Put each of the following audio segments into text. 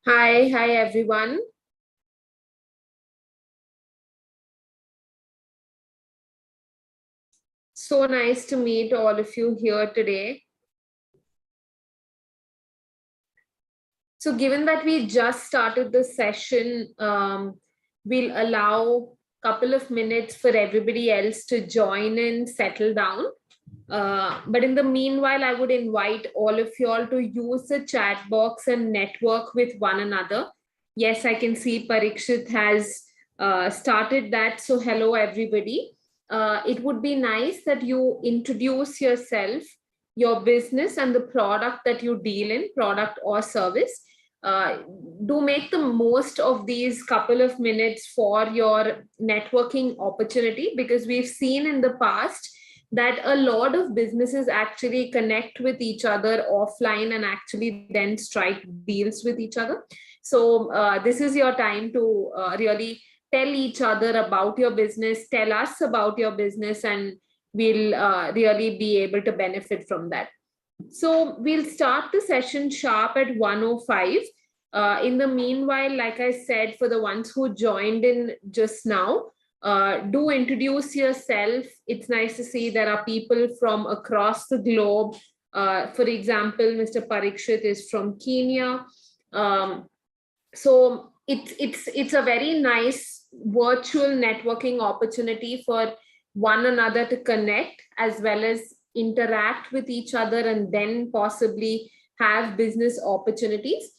Hi everyone. So nice to meet all of you here today. So given that we just started the session, we'll allow a couple of minutes for everybody else to join in, settle down. But in the meanwhile, I would invite all of you all to use the chat box and network with one another. Yes, I can see Parikshit has started that. So hello, everybody. It would be nice that you introduce yourself, your business, and the product that you deal in, product or service. Uh, do make the most of these couple of minutes for your networking opportunity, because we've seen in the past that a lot of businesses actually connect with each other offline and actually then strike deals with each other. So this is your time to really tell each other about your business, tell us about your business, and we'll really be able to benefit from that. So we'll start the session sharp at 1:05. In the meanwhile, like I said, for the ones who joined in just now, do introduce yourself. It's nice to see there are people from across the globe. For example, Mr. Parikshit is from Kenya. So it's a very nice virtual networking opportunity for one another to connect as well as interact with each other and then possibly have business opportunities.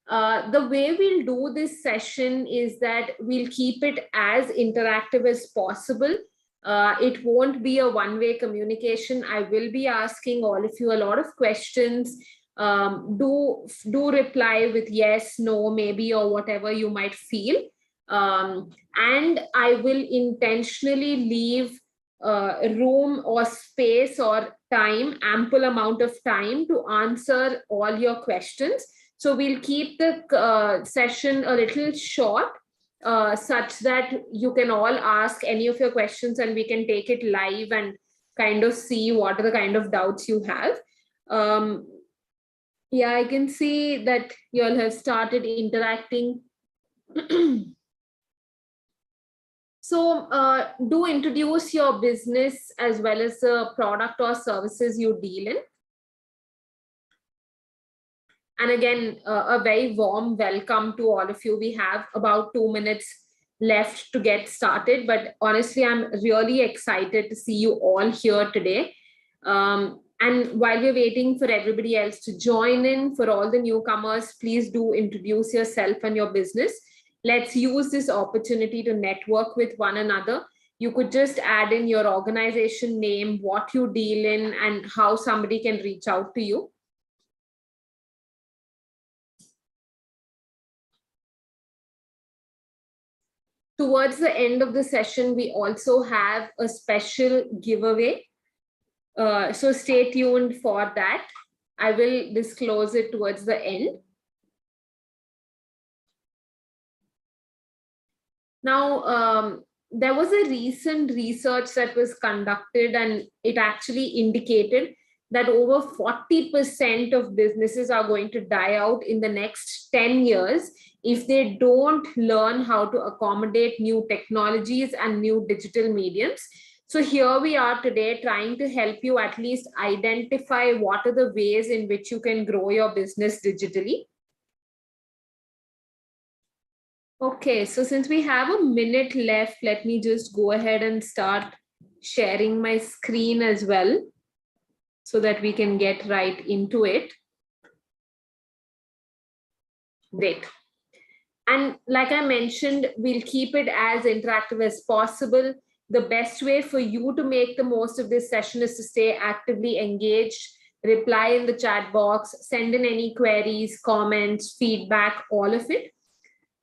The way we'll do this session is that we'll keep it as interactive as possible. It won't be a one-way communication. I will be asking all of you a lot of questions. Do reply with yes, no, maybe, or whatever you might feel. And I will intentionally leave room or space or time, ample amount of time to answer all your questions. So we'll keep the session a little short, such that you can all ask any of your questions and we can take it live and kind of see what are the kind of doubts you have. Yeah, I can see that you all have started interacting. So do introduce your business as well as the product or services you deal in. And again, a very warm welcome to all of you. We have about 2 minutes left to get started, but honestly, I'm really excited to see you all here today. And while we're waiting for everybody else to join in, for all the newcomers, please do introduce yourself and your business. Let's use this opportunity to network with one another. You could just add in your organization name, what you deal in, and how somebody can reach out to you. Towards the end of the session, we also have a special giveaway. So stay tuned for that. I will disclose it towards the end. Now, there was a recent research that was conducted, and it actually indicated that over 40% of businesses are going to die out in the next 10 years if they don't learn how to accommodate new technologies and new digital mediums. So here we are today trying to help you at least identify what are the ways in which you can grow your business digitally. Okay, so since we have a minute left, let me just go ahead and start sharing my screen as well so that we can get right into it. Great. And like I mentioned, we'll keep it as interactive as possible. The best way for you to make the most of this session is to stay actively engaged, reply in the chat box, send in any queries, comments, feedback, all of it.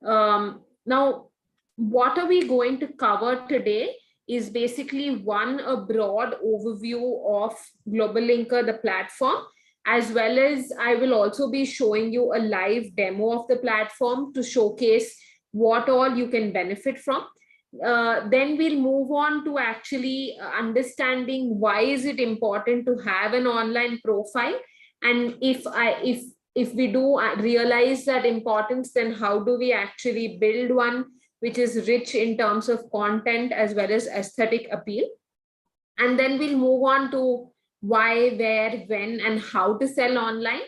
Now, what are we going to cover today is basically a broad overview of GlobalLinker, the platform, as well as I will also be showing you a live demo of the platform to showcase what all you can benefit from. Then we'll move on to actually understanding why is it important to have an online profile, and if if we do realize that importance, then how do we actually build one which is rich in terms of content as well as aesthetic appeal? And then we'll move on to why, where, when, and how to sell online.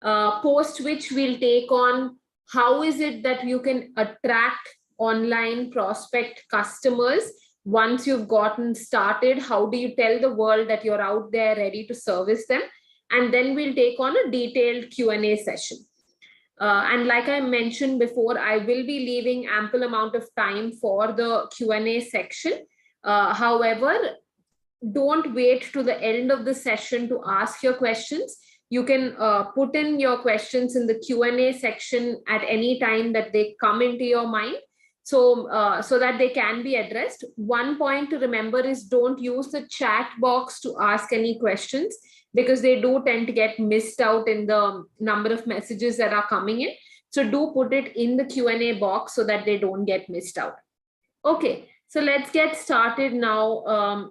Post which we'll take on how is it that you can attract online prospect customers once you've gotten started. How do you tell the world that you're out there ready to service them? And then we'll take on a detailed Q&A session. And like I mentioned before, I will be leaving ample amount of time for the Q&A section. However, don't wait to the end of the session to ask your questions. You can put in your questions in the Q&A section at any time that they come into your mind, so that they can be addressed. One point to remember is don't use the chat box to ask any questions, because they do tend to get missed out in the number of messages that are coming in. So do put it in the Q&A box so that they don't get missed out. Okay, so let's get started now.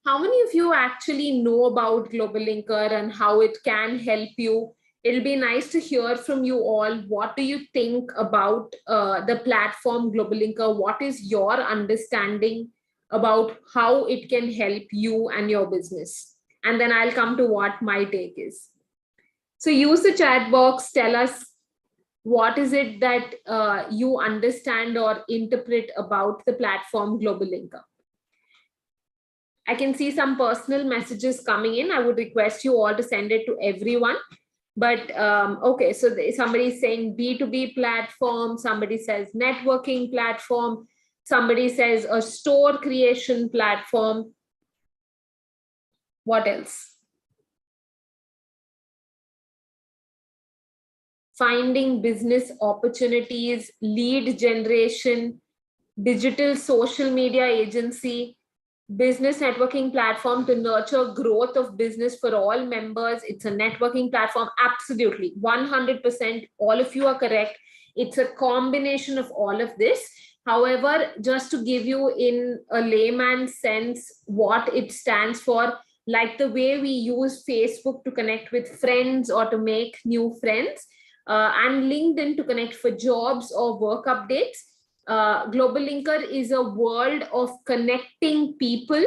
How many of you actually know about GlobalLinker and how it can help you? It'll be nice to hear from you all. What do you think about the platform GlobalLinker? What is your understanding about how it can help you and your business? And then I'll come to what my take is. So use the chat box. Tell us what is it that you understand or interpret about the platform GlobalLinker. I can see some personal messages coming in. I would request you all to send it to everyone. But okay, so somebody is saying B2B platform, somebody says networking platform, somebody says a store creation platform. What else? Finding business opportunities, lead generation, digital social media agency, business networking platform to nurture growth of business for all members. It's a networking platform. Absolutely, 100%. All of you are correct. It's a combination of all of this. However, just to give you in a layman's sense what it stands for, like the way we use Facebook to connect with friends or to make new friends, and LinkedIn to connect for jobs or work updates, GlobalLinker is a world of connecting people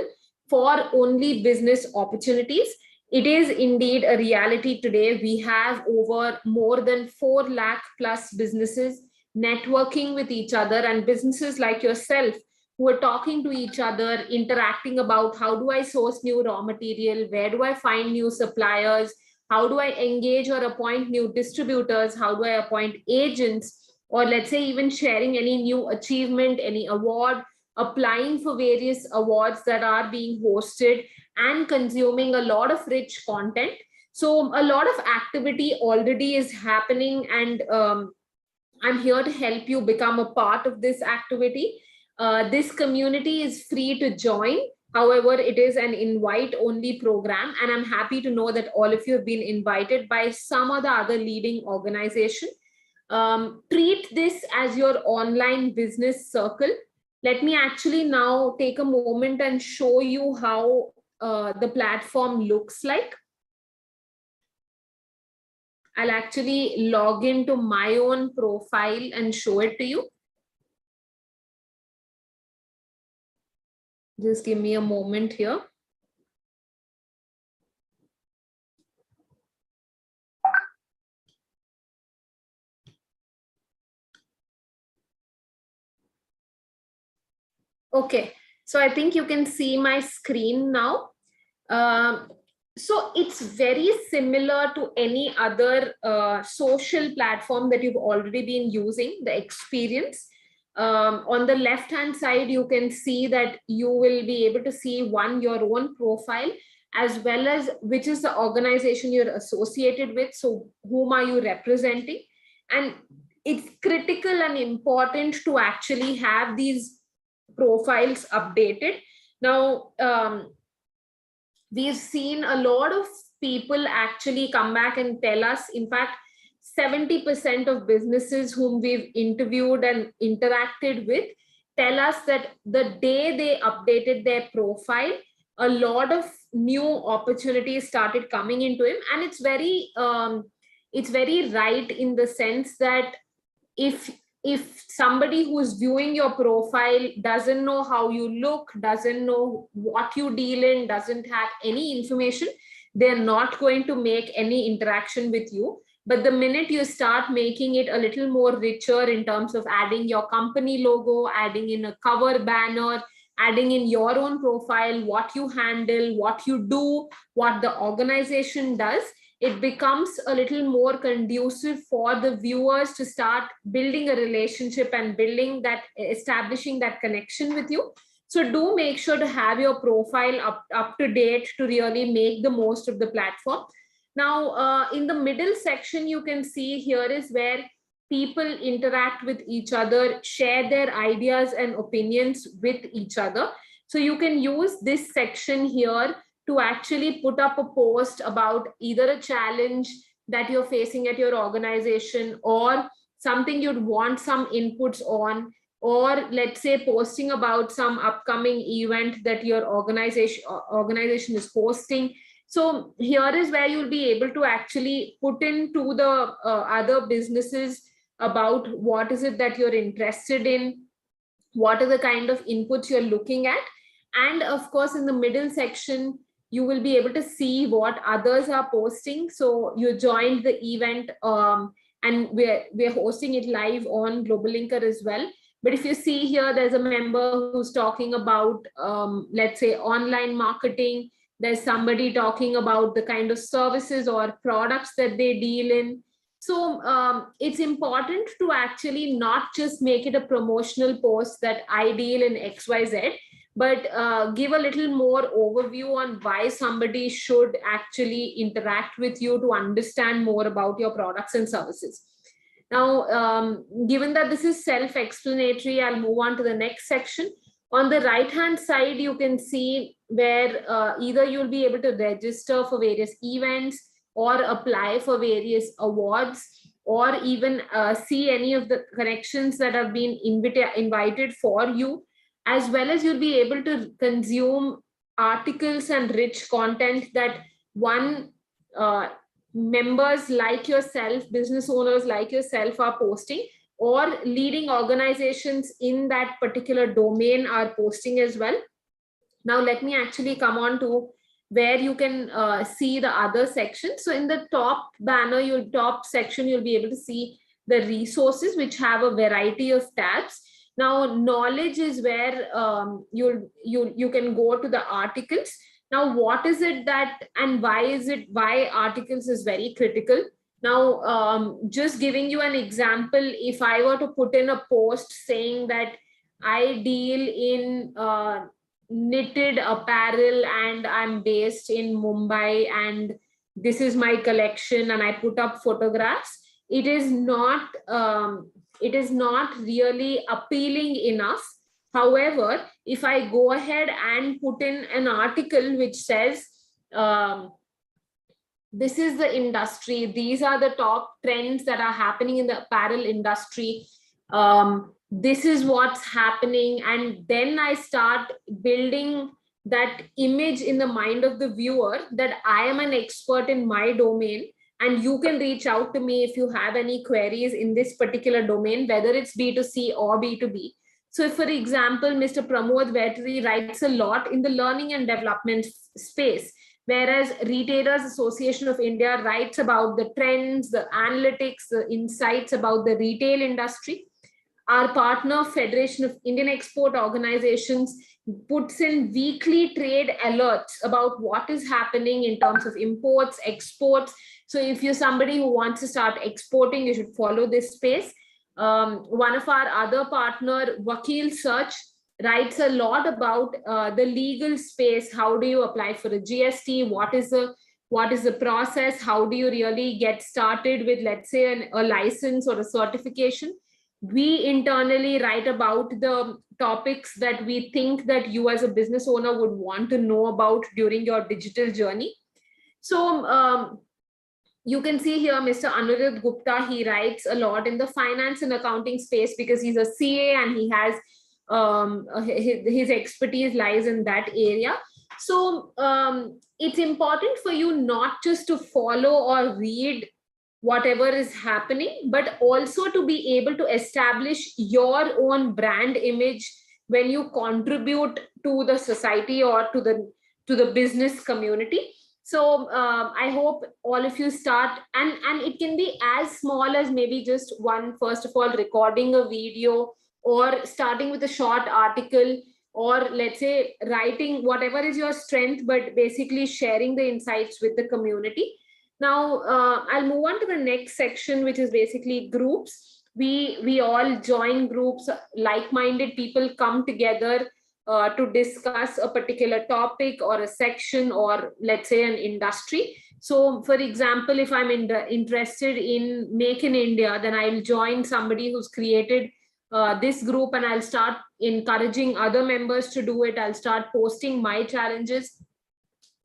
for only business opportunities. It is indeed a reality today. We have over more than 4 lakh plus businesses networking with each other, and businesses like yourself who are talking to each other, interacting about how do I source new raw material, where do I find new suppliers, how do I engage or appoint new distributors, how do I appoint agents, or let's say even sharing any new achievement, any award, applying for various awards that are being hosted, and consuming a lot of rich content. So a lot of activity already is happening, and I'm here to help you become a part of this activity. This community is free to join. However, it is an invite-only program, and I'm happy to know that all of you have been invited by some or the other leading organization. Treat this as your online business circle. Let me actually now take a moment and show you how the platform looks like. I'll actually log into my own profile and show it to you. Just give me a moment here. Okay, so I think you can see my screen now. So it's very similar to any other social platform that you've already been using, the experience. On the left-hand side, you can see that you will be able to see your own profile, as well as which is the organization you're associated with. So whom are you representing? And it's critical and important to actually have these profiles updated. Now, we've seen a lot of people actually come back and tell us, in fact, 70% of businesses whom we've interviewed and interacted with tell us that the day they updated their profile, a lot of new opportunities started coming into him. And it's very it's very right in the sense that if somebody who's viewing your profile doesn't know how you look, doesn't know what you deal in, doesn't have any information, they're not going to make any interaction with you. But the minute you start making it a little more richer in terms of adding your company logo, adding in a cover banner, adding in your own profile, what you handle, what you do, what the organization does, it becomes a little more conducive for the viewers to start building a relationship and building that, establishing that connection with you. So do make sure to have your profile up to date to really make the most of the platform. Now, in the middle section, you can see here is where people interact with each other, share their ideas and opinions with each other. So you can use this section here to actually put up a post about either a challenge that you're facing at your organization, or something you'd want some inputs on, or let's say posting about some upcoming event that your organization is hosting. So here is where you'll be able to actually put into the other businesses about what is it that you're interested in, what are the kind of inputs you're looking at. And of course, in the middle section, you will be able to see what others are posting. So you joined the event, and we're hosting it live on GlobalLinker as well. But if you see here, there's a member who's talking about, let's say, online marketing. There's somebody talking about the kind of services or products that they deal in. So it's important to actually not just make it a promotional post that I deal in XYZ, but give a little more overview on why somebody should actually interact with you to understand more about your products and services. Now, given that this is self-explanatory, I'll move on to the next section. On the right-hand side, you can see where either you'll be able to register for various events or apply for various awards, or even see any of the connections that have been invited for you, as well as you'll be able to consume articles and rich content that members like yourself, business owners like yourself are posting, or leading organizations in that particular domain are posting as well. Now, let me actually come on to where you can see the other section. So in the top banner, top section, you'll be able to see the resources, which have a variety of tabs. Now, knowledge is where you can go to the articles. Now, what is it that, and why articles is very critical? Now, just giving you an example, if I were to put in a post saying that I deal in knitted apparel and I'm based in Mumbai and this is my collection, and I put up photographs, it is not really appealing enough. However, if I go ahead and put in an article which says, this is the industry, these are the top trends that are happening in the apparel industry, this is what's happening, and then I start building that image in the mind of the viewer that I am an expert in my domain, and you can reach out to me if you have any queries in this particular domain, whether it's B2C or B2B. So if, for example, Mr. Pramod Vetri writes a lot in the learning and development space, whereas Retailers Association of India writes about the trends, the analytics, the insights about the retail industry. Our partner, Federation of Indian Export Organizations, puts in weekly trade alerts about what is happening in terms of imports, exports. So if you're somebody who wants to start exporting, you should follow this space. One of our other partner, Vakil Search, writes a lot about the legal space. How do you apply for a GST? What is the process? How do you really get started with, let's say, a license or a certification? We internally write about the topics that we think that you as a business owner would want to know about during your digital journey. So you can see here Mr. Anirudh Gupta, he writes a lot in the finance and accounting space because he's a CA and he has his expertise lies in that area. So it's important for you not just to follow or read whatever is happening, but also to be able to establish your own brand image when you contribute to the society or to the business community. So I hope all of you start, and it can be as small as maybe just one, first of all, recording a video, or starting with a short article, or let's say writing, whatever is your strength, but basically sharing the insights with the community. Now, I'll move on to the next section, which is basically groups. We all join groups, like-minded people come together to discuss a particular topic or a section, or let's say an industry. So, for example, if I'm interested in Make in India, then I'll join somebody who's created this group, and I'll start encouraging other members to do it. I'll start posting my challenges.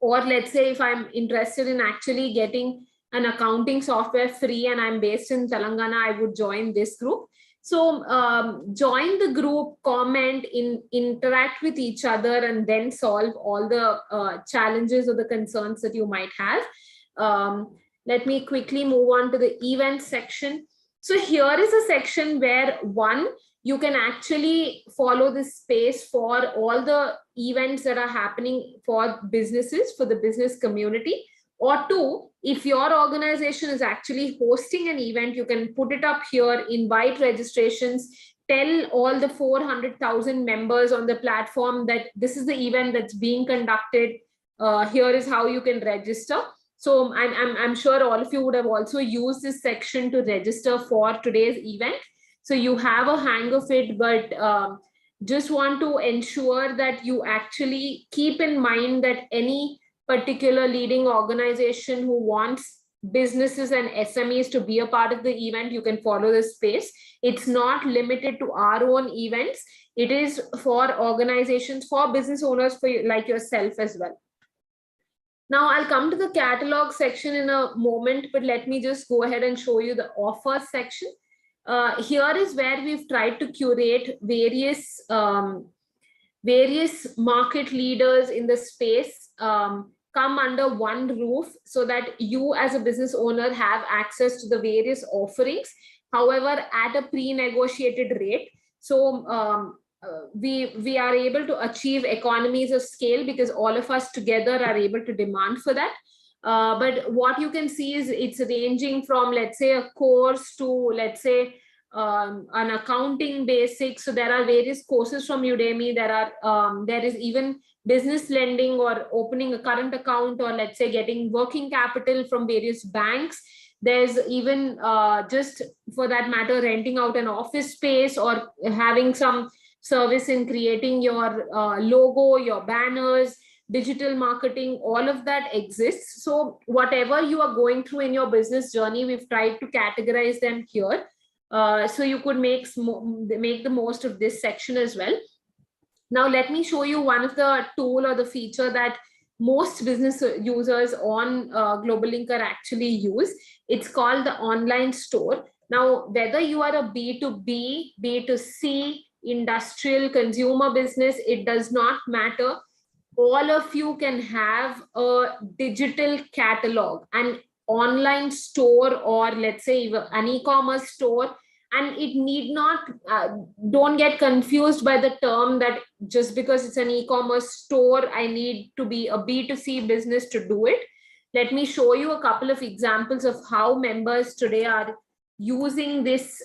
Or let's say if I'm interested in actually getting an accounting software free and I'm based in Telangana, I would join this group. So join the group, comment, interact with each other, and then solve all the challenges or the concerns that you might have. Let me quickly move on to the event section. So here is a section where, one, you can actually follow this space for all the events that are happening for businesses, for the business community. Or two, if your organization is actually hosting an event, you can put it up here, invite registrations, tell all the 400,000 members on the platform that this is the event that's being conducted. Here is how you can register. So I'm sure all of you would have also used this section to register for today's event. So you have a hang of it, but just want to ensure that you actually keep in mind that any particular leading organization who wants businesses and SMEs to be a part of the event, you can follow this space. It's not limited to our own events. It is for organizations, for business owners, for like yourself as well. Now I'll come to the catalog section in a moment, but let me just go ahead and show you the offers section. Here is where we've tried to curate various market leaders in the space come under one roof, so that you as a business owner have access to the various offerings, however at a pre-negotiated rate. So we are able to achieve economies of scale because all of us together are able to demand for that. But what you can see is it's ranging from, let's say, a course to, let's say, an accounting basics. So there are various courses from Udemy. There is even business lending, or opening a current account, or let's say getting working capital from various banks. There's even just for that matter, renting out an office space, or having some service in creating your logo, your banners, digital marketing. All of that exists. So whatever you are going through in your business journey, we've tried to categorize them here. So you could make the most of this section as well. Now, let me show you one of the tool or the feature that most business users on GlobalLinker actually use. It's called the online store. Now, whether you are a B2B, B2C, industrial, consumer business, it does not matter. All of you can have a digital catalog, an online store, or let's say an e-commerce store. And it need not, don't get confused by the term that just because it's an e-commerce store, I need to be a B2C business to do it. Let me show you a couple of examples of how members today are using this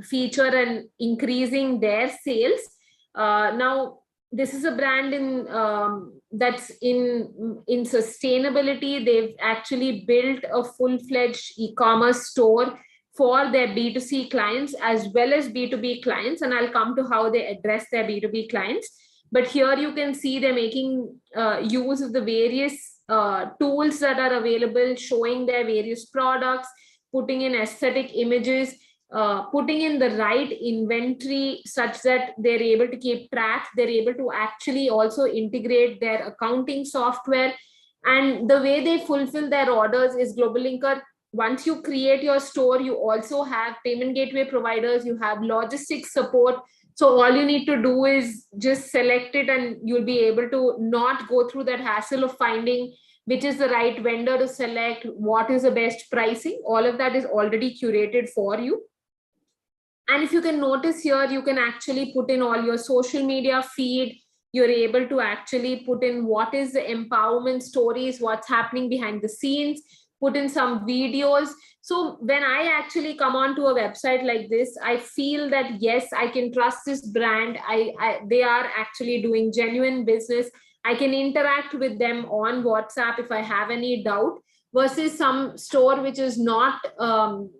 feature and increasing their sales. Now, this is a brand that's in sustainability. They've actually built a full-fledged e-commerce store for their B2C clients as well as B2B clients. And I'll come to how they address their B2B clients. But here you can see they're making use of the various tools that are available, showing their various products, putting in aesthetic images, putting in the right inventory such that they're able to keep track. They're able to actually also integrate their accounting software. And the way they fulfill their orders is GlobalLinker. Once you create your store, you also have payment gateway providers, you have logistics support. So all you need to do is just select it, and you'll be able to not go through that hassle of finding which is the right vendor to select, what is the best pricing. All of that is already curated for you. And if you can notice here, you can actually put in all your social media feed. You're able to actually put in what is the empowerment stories, what's happening behind the scenes, put in some videos. So when I actually come onto a website like this, I feel that yes, I can trust this brand. They are actually doing genuine business. I can interact with them on WhatsApp if I have any doubt, versus some store which is not,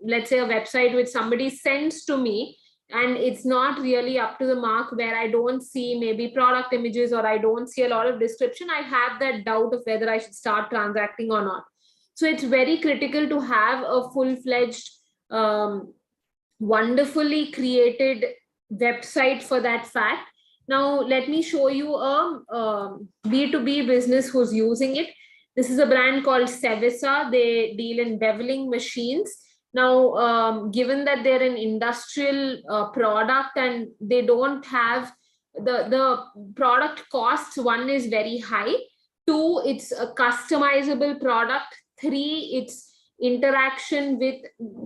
let's say a website which somebody sends to me and it's not really up to the mark, where I don't see maybe product images or I don't see a lot of description. I have that doubt of whether I should start transacting or not. So it's very critical to have a full-fledged, wonderfully created website for that fact. Now, let me show you a B2B business who's using it. This is a brand called Sevisa. They deal in beveling machines. Now, given that they're an industrial product and they don't have the product costs, one is very high. Two, it's a customizable product. Three, it's interaction with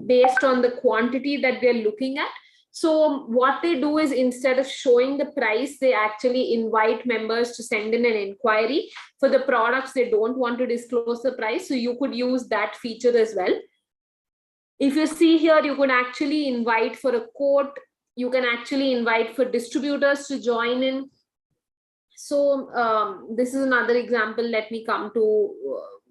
based on the quantity that they're looking at. So what they do is, instead of showing the price, they actually invite members to send in an inquiry for the products they don't want to disclose the price. So you could use that feature as well. If you see here, you could actually invite for a quote. You can actually invite for distributors to join in. So this is another example. Let me come to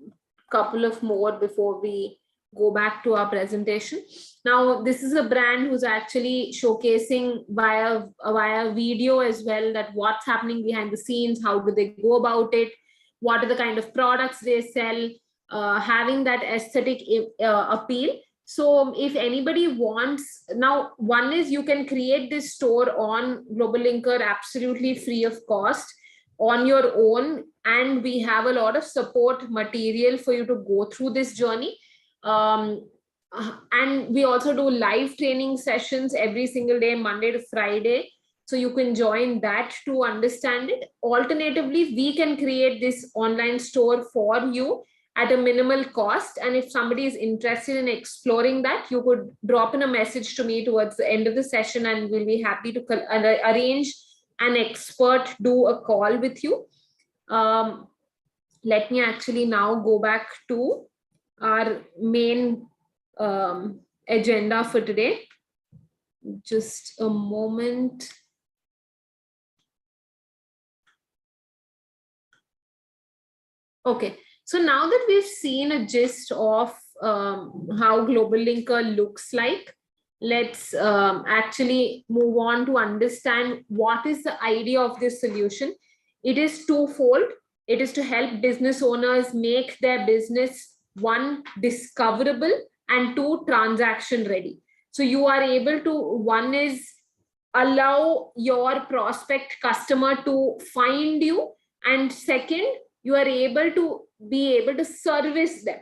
a couple of more before we go back to our presentation. Now, this is a brand who's actually showcasing via video as well, that what's happening behind the scenes, how do they go about it, what are the kind of products they sell, having that aesthetic appeal. So if anybody wants, now one is you can create this store on GlobalLinker absolutely free of cost on your own, and we have a lot of support material for you to go through this journey. And we also do live training sessions every single day, Monday to Friday. So you can join that to understand it. Alternatively, we can create this online store for you at a minimal cost. And if somebody is interested in exploring that, you could drop in a message to me towards the end of the session, and we'll be happy to arrange an expert do a call with you. Let me actually now go back to our main agenda for today. Just a moment. Okay, so now that we've seen a gist of how GlobalLinker looks like, let's actually move on to understand what is the idea of this solution. It is twofold. It is to help business owners make their business, one, discoverable, and two, transaction ready. So you are able to, one is allow your prospect customer to find you, and second, you are able to service them.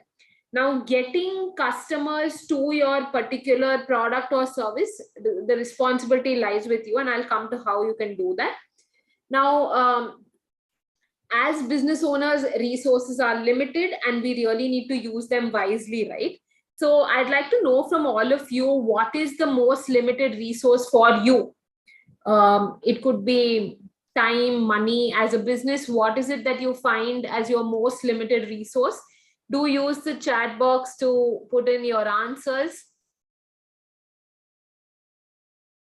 Now, getting customers to your particular product or service, the responsibility lies with you, and I'll come to how you can do that. Now, as business owners, resources are limited and we really need to use them wisely, right? So I'd like to know from all of you, what is the most limited resource for you? It could be time, money. As a business, what is it that you find as your most limited resource? Do use the chat box to put in your answers.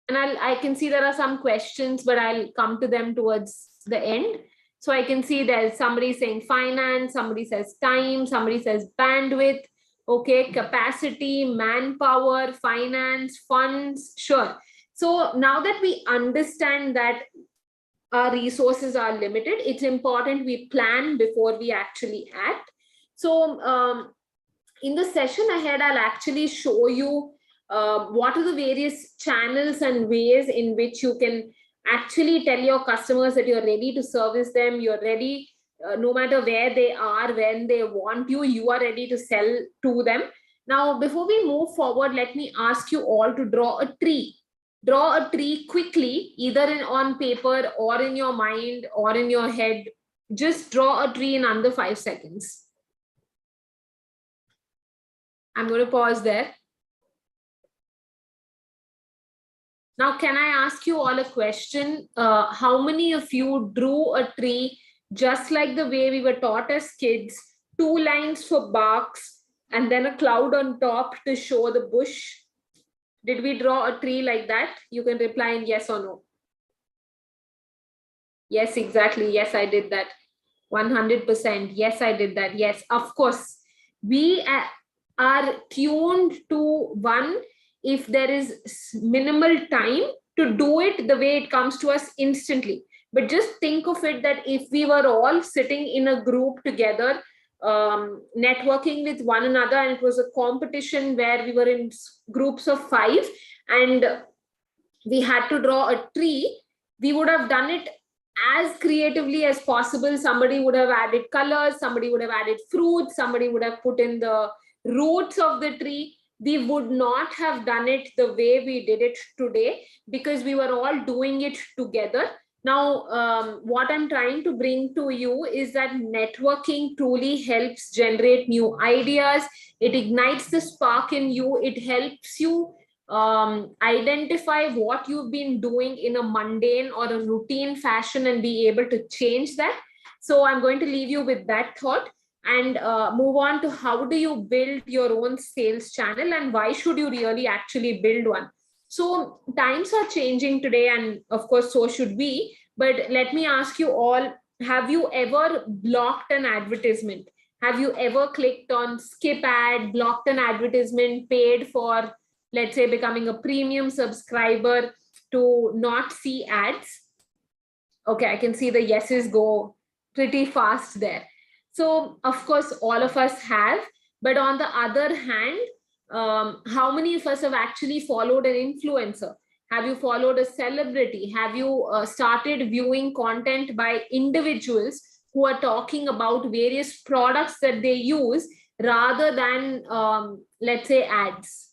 And I can see there are some questions, but I'll come to them towards the end. So I can see there's somebody saying finance, somebody says time, somebody says bandwidth, okay, capacity, manpower, finance, funds, sure. So now that we understand that our resources are limited, it's important we plan before we actually act. So in the session ahead, I'll actually show you what are the various channels and ways in which you can actually tell your customers that you're ready to service them, you're ready, no matter where they are, when they want you, you are ready to sell to them. Now, before we move forward, let me ask you all to draw a tree. Draw a tree quickly, either on paper or in your mind or in your head. Just draw a tree in under 5 seconds. I'm going to pause there. Now, can I ask you all a question? How many of you drew a tree just like the way we were taught as kids, 2 lines for barks and then a cloud on top to show the bush? Did we draw a tree like that? You can reply in yes or no. Yes, exactly. Yes, I did that. 100%. Yes, I did that. Yes, of course. We are tuned to one, if there is minimal time to do it the way it comes to us instantly. But just think of it that if we were all sitting in a group together, networking with one another, and it was a competition where we were in groups of 5 and we had to draw a tree, we would have done it as creatively as possible. Somebody would have added colors, somebody would have added fruits, somebody would have put in the roots of the tree. We would not have done it the way we did it today because we were all doing it together. Now, what I'm trying to bring to you is that networking truly helps generate new ideas. It ignites the spark in you. It helps you identify what you've been doing in a mundane or a routine fashion and be able to change that. So I'm going to leave you with that thought and move on to how do you build your own sales channel and why should you really actually build one. So times are changing today, and of course so should we. But let me ask you all, have you ever blocked an advertisement? Have you ever clicked on skip ad, blocked an advertisement, paid for, let's say, becoming a premium subscriber to not see ads? Okay, I can see the yeses go pretty fast there. So of course all of us have, but on the other hand, how many of us have actually followed an influencer? Have you followed a celebrity? Have you started viewing content by individuals who are talking about various products that they use rather than, let's say, ads?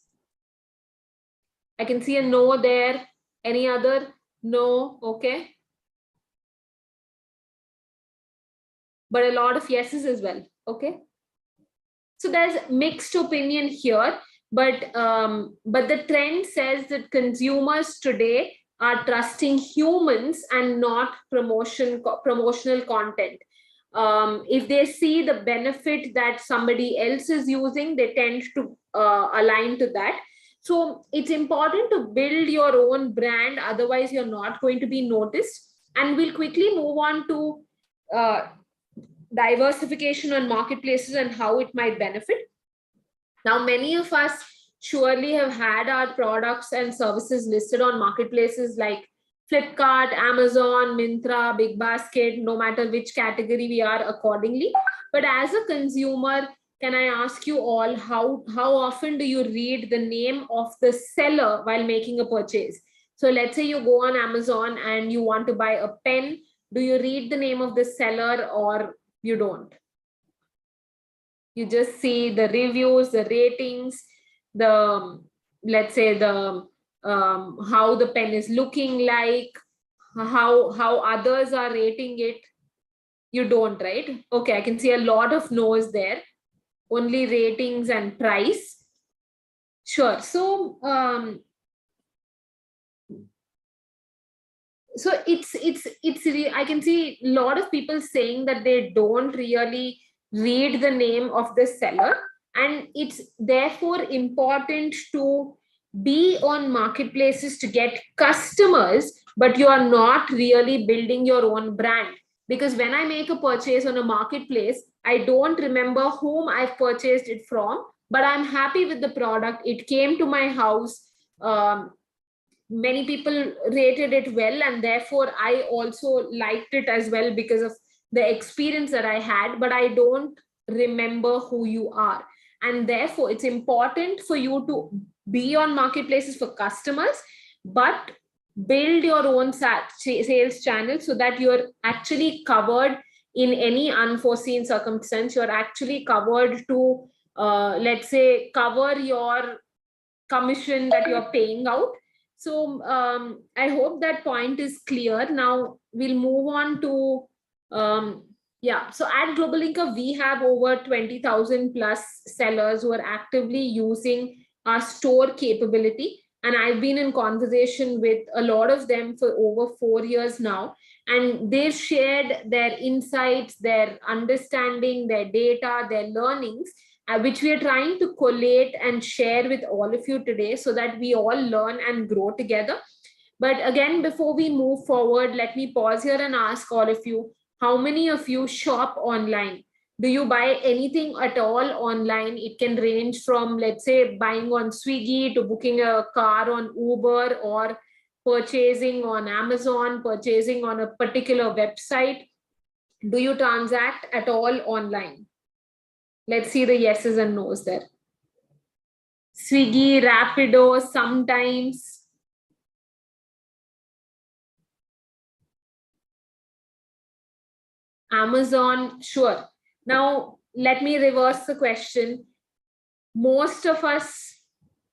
I can see a no there. Any other? No. Okay. But a lot of yeses as well. Okay. So there's mixed opinion here, but the trend says that consumers today are trusting humans and not promotional content. If they see the benefit that somebody else is using, they tend to align to that. So it's important to build your own brand, otherwise you're not going to be noticed. And we'll quickly move on to diversification on marketplaces and how it might benefit. Now, many of us surely have had our products and services listed on marketplaces like Flipkart, Amazon, Myntra, Big Basket, no matter which category we are accordingly. But as a consumer, can I ask you all, how often do you read the name of the seller while making a purchase? So let's say you go on Amazon and you want to buy a pen. Do you read the name of the seller or you don't? You just see the reviews, the ratings, the, let's say, the how the pen is looking like, how others are rating it. You don't, right? Okay, I can see a lot of no's there. Only ratings and price. Sure. So I can see a lot of people saying that they don't really read the name of the seller, and it's therefore important to be on marketplaces to get customers, but you are not really building your own brand. Because when I make a purchase on a marketplace, I don't remember whom I've purchased it from, but I'm happy with the product. It came to my house. Many people rated it well, and therefore I also liked it as well because of the experience that I had, but I don't remember who you are. And therefore it's important for you to be on marketplaces for customers, but build your own sales channel so that you're actually covered in any unforeseen circumstance. You're actually covered to let's say cover your commission that you're paying out. So I hope that point is clear. Now we'll move on to Yeah, so at GlobalLinker, we have over 20,000 plus sellers who are actively using our store capability. And I've been in conversation with a lot of them for over 4 years now. And they've shared their insights, their understanding, their data, their learnings, which we are trying to collate and share with all of you today so that we all learn and grow together. But again, before we move forward, let me pause here and ask all of you, how many of you shop online? Do you buy anything at all online? It can range from, let's say, buying on Swiggy to booking a car on Uber, or purchasing on Amazon, purchasing on a particular website. Do you transact at all online? Let's see the yeses and nos there. Swiggy, Rapido, sometimes. Amazon, sure. Now, let me reverse the question. Most of us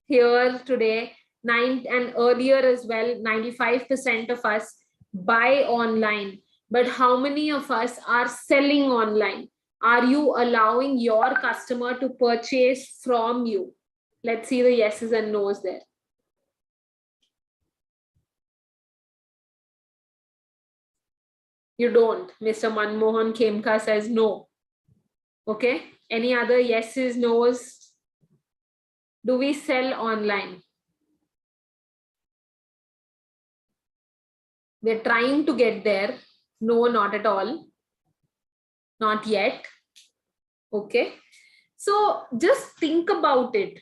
here today, and earlier as well, 95% of us buy online. But how many of us are selling online? Are you allowing your customer to purchase from you? Let's see the yeses and nos there. You don't. Mr. Manmohan Khemka says no. Okay. Any other yeses, nos? Do we sell online? We're trying to get there. No, not at all. Not yet. Okay. So just think about it.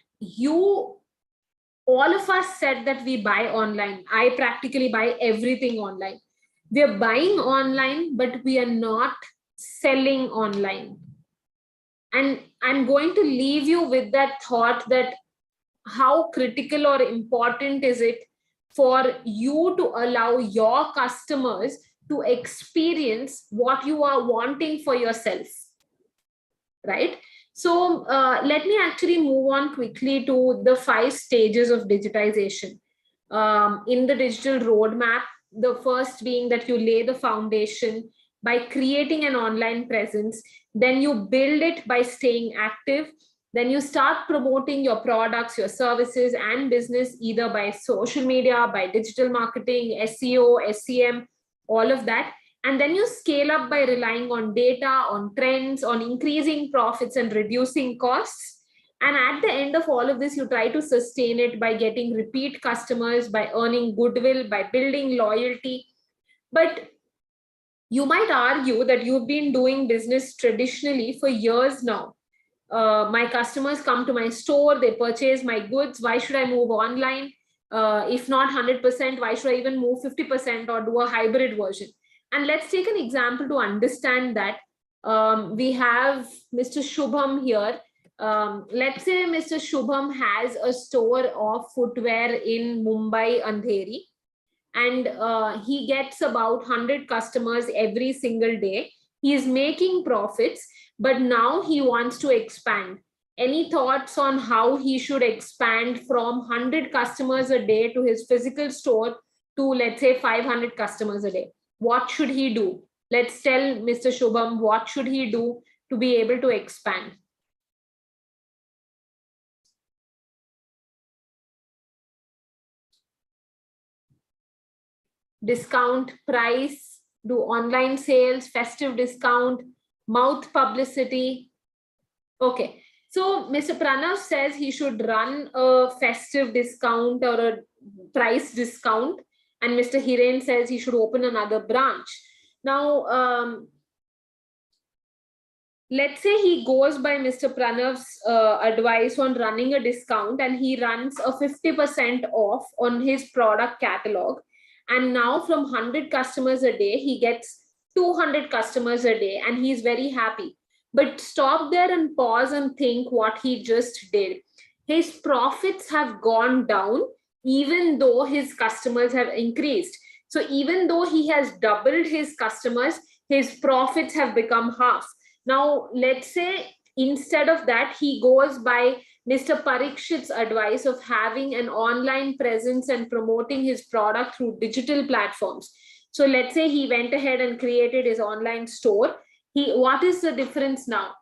All of us said that we buy online. I practically buy everything online. We are buying online, but we are not selling online. And I'm going to leave you with that thought, that how critical or important is it for you to allow your customers to experience what you are wanting for yourself, right? So let me actually move on quickly to the 5 stages of digitization in the digital roadmap. The first being that you lay the foundation by creating an online presence, then you build it by staying active, then you start promoting your products, your services, and business either by social media, by digital marketing, SEO, SEM, all of that. And then you scale up by relying on data, on trends, on increasing profits and reducing costs. And at the end of all of this, you try to sustain it by getting repeat customers, by earning goodwill, by building loyalty. But you might argue that you've been doing business traditionally for years now. My customers come to my store, they purchase my goods. Why should I move online? If not 100%, why should I even move 50% or do a hybrid version? And let's take an example to understand that. We have Mr. Shubham here. Let's say Mr. Shubham has a store of footwear in Mumbai, Andheri, and he gets about 100 customers every single day. He is making profits, but now he wants to expand. Any thoughts on how he should expand from 100 customers a day to his physical store to, let's say, 500 customers a day? What should he do? Let's tell Mr. Shubham, what should he do to be able to expand? Discount price, do online sales, festive discount, mouth publicity. Okay. So Mr. Pranav says he should run a festive discount or a price discount. And Mr. Hiren says he should open another branch. Now, let's say he goes by Mr. Pranav's advice on running a discount, and he runs a 50% off on his product catalog. And now from 100 customers a day, he gets 200 customers a day, and he's very happy. But stop there and pause and think what he just did. His profits have gone down, even though his customers have increased. So even though he has doubled his customers, his profits have become half. Now, let's say instead of that, he goes by Mr. Parikshit's advice of having an online presence and promoting his product through digital platforms. So let's say he went ahead and created his online store. What is the difference now?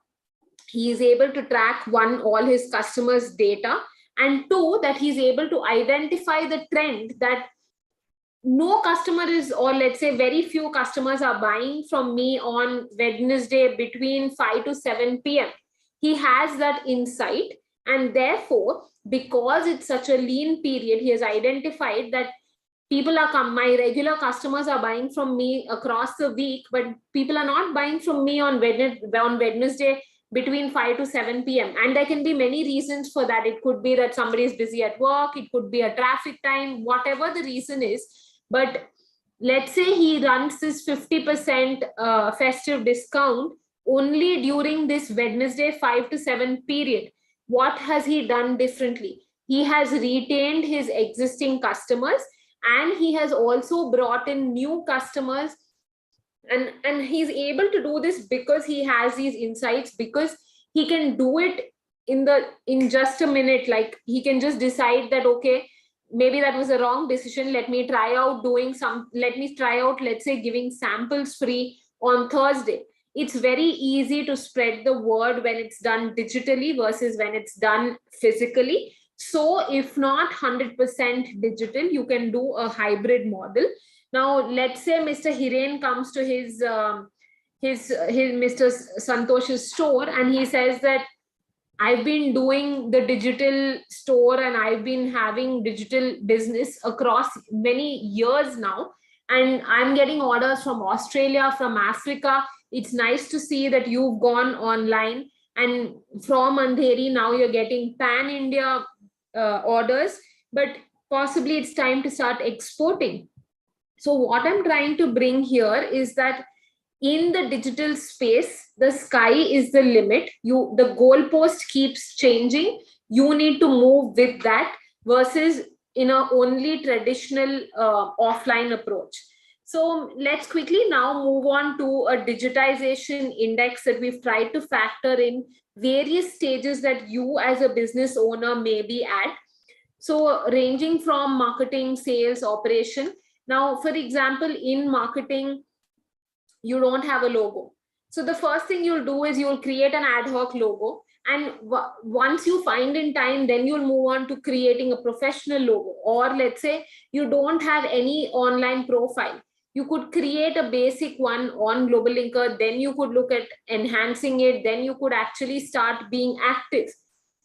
He is able to track, one, all his customers' data, and two, that he's able to identify the trend that no customer is, or let's say very few customers are buying from me on Wednesday between 5 to 7 p.m. He has that insight, and therefore, because it's such a lean period, he has identified that my regular customers are buying from me across the week, but people are not buying from me on Wednesday between 5 to 7 p.m. And there can be many reasons for that. It could be that somebody is busy at work, it could be a traffic time, whatever the reason is. But let's say he runs this 50% festive discount only during this Wednesday 5 to 7 period. What has he done differently? He has retained his existing customers, and he has also brought in new customers, and he's able to do this because he has these insights, because he can do it in just a minute. Like, he can just decide that, okay, maybe that was a wrong decision, let me try out, let's say, giving samples free on Thursday. It's very easy to spread the word when it's done digitally versus when it's done physically. So if not 100% digital, you can do a hybrid model. Now, let's say Mr. Hiren comes to his Mr. Santosh's store, and he says that I've been doing the digital store and I've been having digital business across many years now, and I'm getting orders from Australia, from Africa. It's nice to see that you've gone online, and from Andheri now you're getting pan India orders, but possibly it's time to start exporting. So what I'm trying to bring here is that in the digital space, the sky is the limit. The goalpost keeps changing. You need to move with that, versus in a only traditional offline approach. So let's quickly now move on to a digitization index that we've tried to factor in various stages that you as a business owner may be at. So ranging from marketing, sales, operation. Now, for example, in marketing, you don't have a logo. So the first thing you'll do is you'll create an ad hoc logo. And once you find in time, then you'll move on to creating a professional logo. Or let's say you don't have any online profile. You could create a basic one on GlobalLinker. Then you could look at enhancing it. Then you could actually start being active.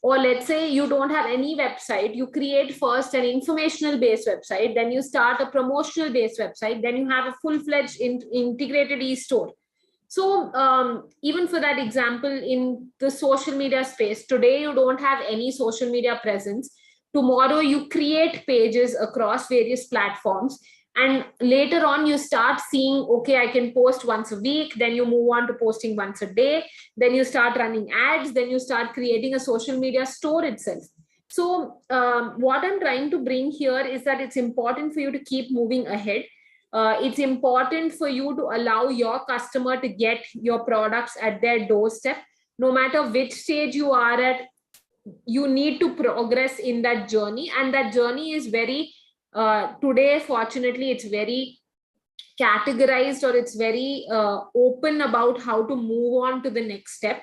Or let's say you don't have any website, you create first an informational based website, then you start a promotional based website, then you have a full-fledged integrated e-store. So even for that example, in the social media space, today you don't have any social media presence. Tomorrow you create pages across various platforms, and later on you start seeing, okay, I can post once a week, then you move on to posting once a day, then you start running ads, then you start creating a social media store itself. So what I'm trying to bring here is that it's important for you to keep moving ahead. It's important for you to allow your customer to get your products at their doorstep. No matter which stage you are at, you need to progress in that journey, and that journey is very today, fortunately, it's very categorized, or it's very open about how to move on to the next step.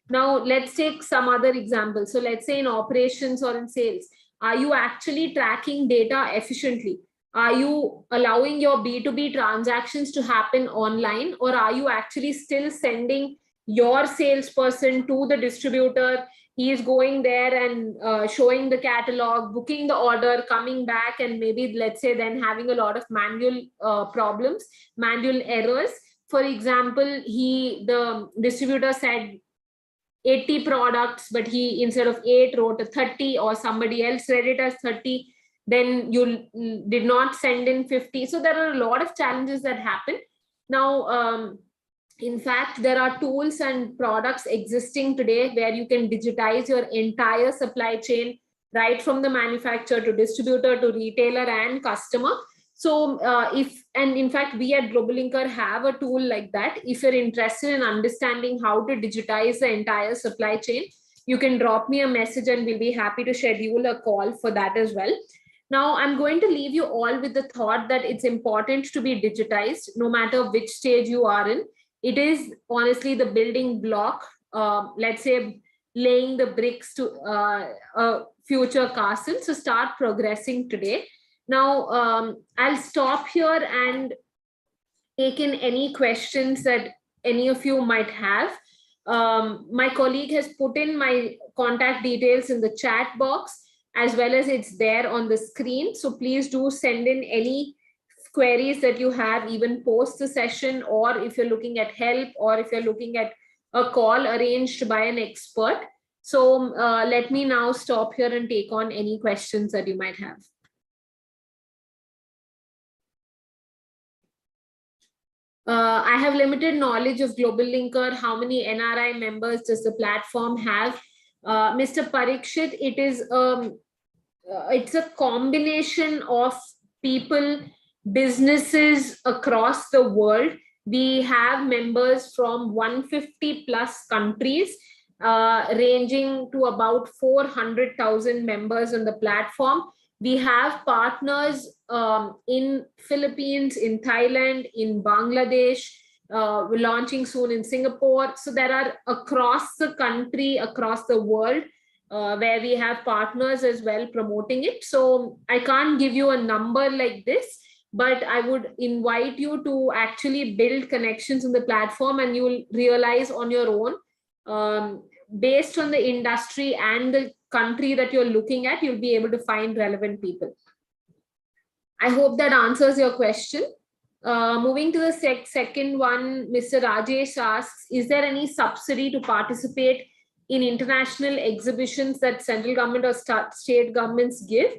Now, let's take some other examples. So let's say in operations or in sales, are you actually tracking data efficiently? Are you allowing your B2B transactions to happen online, or are you actually still sending your salesperson to the distributor? He is going there and showing the catalog, booking the order, coming back, and maybe, let's say, then having a lot of manual problems, manual errors. For example, the distributor said 80 products, but he, instead of 8, wrote a 30, or somebody else read it as 30. Then you did not send in 50. So there are a lot of challenges that happen. Now, in fact, there are tools and products existing today where you can digitize your entire supply chain, right from the manufacturer to distributor to retailer and customer. So in fact, we at GlobalLinker have a tool like that. If you're interested in understanding how to digitize the entire supply chain, you can drop me a message and we'll be happy to schedule a call for that as well. Now, I'm going to leave you all with the thought that it's important to be digitized, no matter which stage you are in. it is honestly the building block, let's say laying the bricks to a future castle. So start progressing today. Now, I'll stop here and take in any questions that any of you might have. My colleague has put in my contact details in the chat box, as well as it's there on the screen. So please do send in any queries that you have, even post the session, or if you're looking at help, or if you're looking at a call arranged by an expert. So let me now stop here and take on any questions that you might have. I have limited knowledge of GlobalLinker. How many NRI members does the platform have? Mr. Parikshit, it's a combination of people, businesses across the world. We have members from 150 plus countries, ranging to about 400,000 members on the platform. We have partners in Philippines, in Thailand, in Bangladesh. We're launching soon in Singapore. So there are across the country, across the world, where we have partners as well promoting it. So I can't give you a number like this, but I would invite you to actually build connections in the platform, and you will realize on your own, based on the industry and the country that you're looking at, you'll be able to find relevant people. I hope that answers your question. Moving to the second one, Mr. Rajesh asks, is there any subsidy to participate in international exhibitions that central government or state governments give?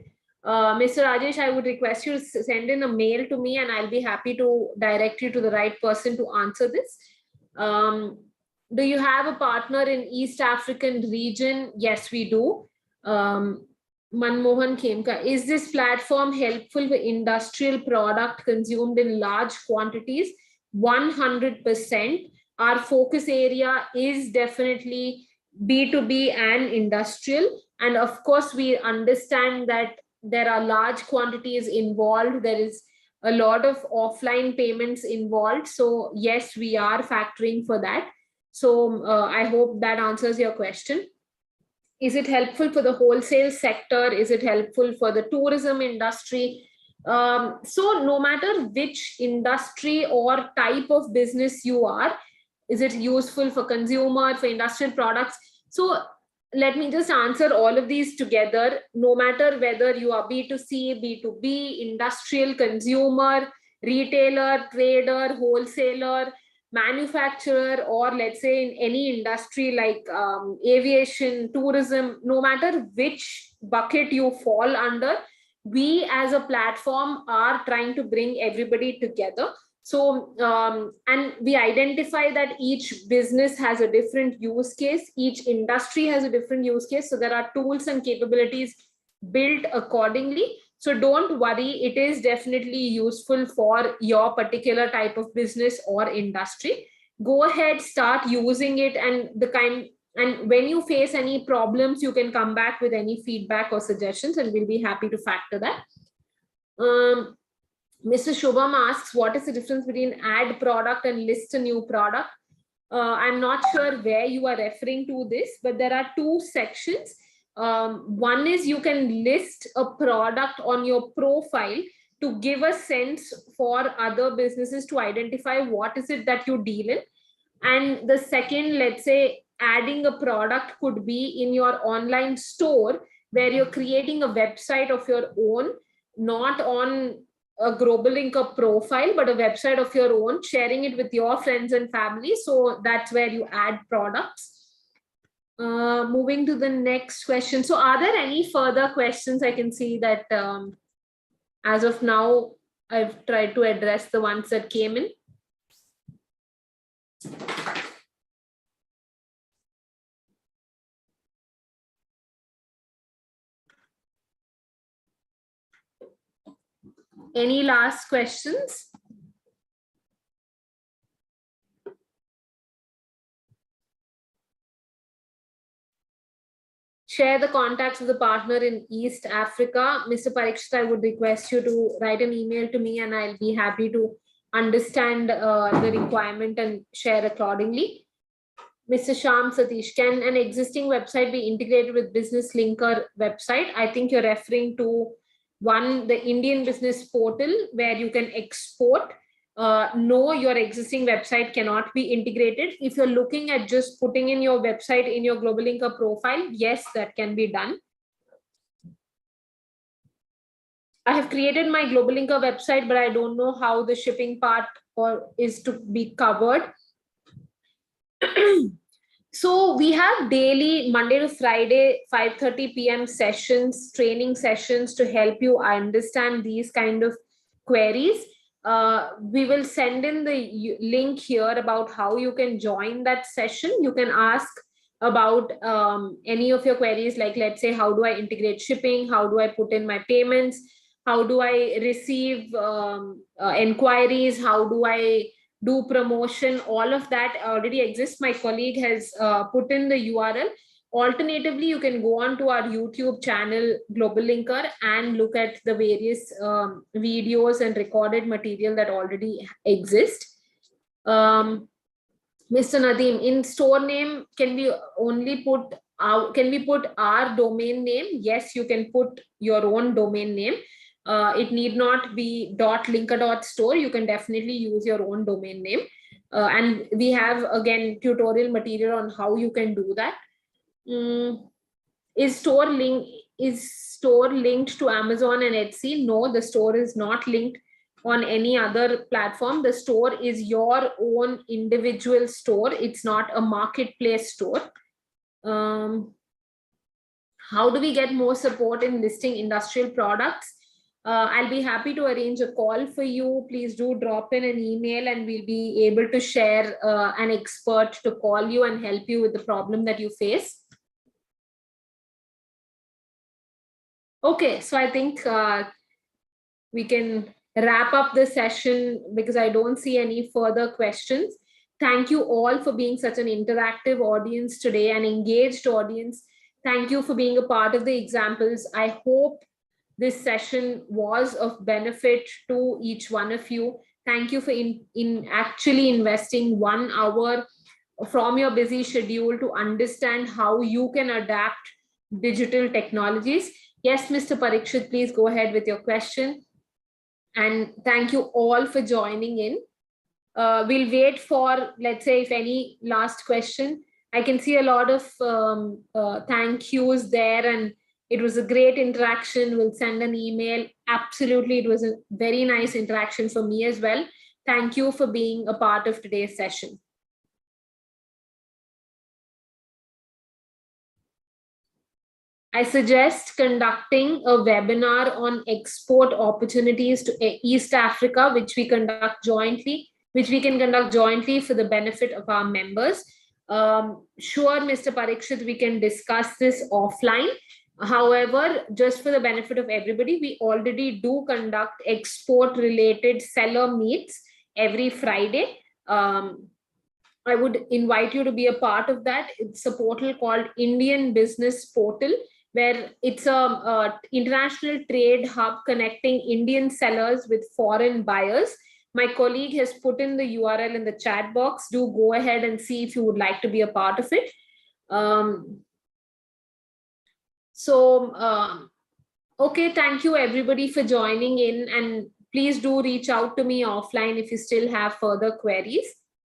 Mr. Rajesh, I would request you to send in a mail to me, and I'll be happy to direct you to the right person to answer this. Do you have a partner in East African region? Yes, we do. Manmohan Khemka, is this platform helpful for industrial product consumed in large quantities? 100%. Our focus area is definitely B2B and industrial. And of course, we understand that there are large quantities involved. There is a lot of offline payments involved. So yes, we are factoring for that. So I hope that answers your question. Is it helpful for the wholesale sector? Is it helpful for the tourism industry? So no matter which industry or type of business you are, is it useful for consumer, for industrial products? So let me just answer all of these together. No matter whether you are B2C, B2B, industrial, consumer, retailer, trader, wholesaler, manufacturer, or let's say in any industry like aviation, tourism, no matter which bucket you fall under, we as a platform are trying to bring everybody together. So, and we identify that each business has a different use case, each industry has a different use case. So there are tools and capabilities built accordingly. So don't worry, it is definitely useful for your particular type of business or industry. Go ahead, start using it, and when you face any problems, you can come back with any feedback or suggestions, and we'll be happy to factor that. Mr. Shubham asks, what is the difference between add product and list a new product? I'm not sure where you are referring to this, but there are two sections. One is you can list a product on your profile to give a sense for other businesses to identify what is it that you deal in. And the second, let's say, adding a product could be in your online store where you're creating a website of your own, not on a GlobalLinker profile, but a website of your own, sharing it with your friends and family. So that's where you add products. Moving to the next question. So are there any further questions? I can see that as of now, I've tried to address the ones that came in. Any last questions? Share the contacts of the partner in East Africa. Mr. Parikshit, I would request you to write an email to me, and I'll be happy to understand the requirement and share accordingly. Mr. Sham Satish, can an existing website be integrated with Business Linker website? I think you're referring to one, the Indian business portal where you can export. No, your existing website cannot be integrated. If you're looking at just putting in your website in your GlobalLinker profile, yes, that can be done. I have created my GlobalLinker website, but I don't know how the shipping part is to be covered. So we have daily Monday to Friday 5:30 p.m. sessions, training sessions to help you understand these kind of queries. We will send in the link here about how you can join that session. You can ask about any of your queries, like let's say, how do I integrate shipping? How do I put in my payments? How do I receive inquiries? How do I do promotion? All of that already exists. My colleague has put in the URL. Alternatively, you can go on to our YouTube channel, GlobalLinker, and look at the various videos and recorded material that already exist. Mr. Nadeem, in store name, can we only put our domain name? Yes, you can put your own domain name. It need not be .linker.store. You can definitely use your own domain name. And we have, again, tutorial material on how you can do that. Is store linked to Amazon and Etsy? No, the store is not linked on any other platform. The store is your own individual store. It's not a marketplace store. How do we get more support in listing industrial products? I'll be happy to arrange a call for you. Please do drop in an email and we'll be able to share an expert to call you and help you with the problem that you face. Okay, so I think we can wrap up the session because I don't see any further questions. Thank you all for being such an interactive audience today, an engaged audience. Thank you for being a part of the examples. I hope this session was of benefit to each one of you. Thank you for actually investing 1 hour from your busy schedule to understand how you can adapt digital technologies. Yes, Mr. Parikshit, please go ahead with your question. And thank you all for joining in. We'll wait for, let's say, if any last question. I can see a lot of thank yous there, and it was a great interaction. We'll send an email. Absolutely, it was a very nice interaction for me as well. Thank you for being a part of today's session. I suggest conducting a webinar on export opportunities to East Africa, which we can conduct jointly for the benefit of our members. Sure, Mr. Parikshit, we can discuss this offline. However, just for the benefit of everybody, we already do conduct export-related seller meets every Friday. I would invite you to be a part of that. It's a portal called Indian Business Portal, where it's a international trade hub connecting Indian sellers with foreign buyers. My colleague has put in the URL in the chat box. Do go ahead and see if you would like to be a part of it. Okay, thank you everybody for joining in, and please do reach out to me offline if you still have further queries.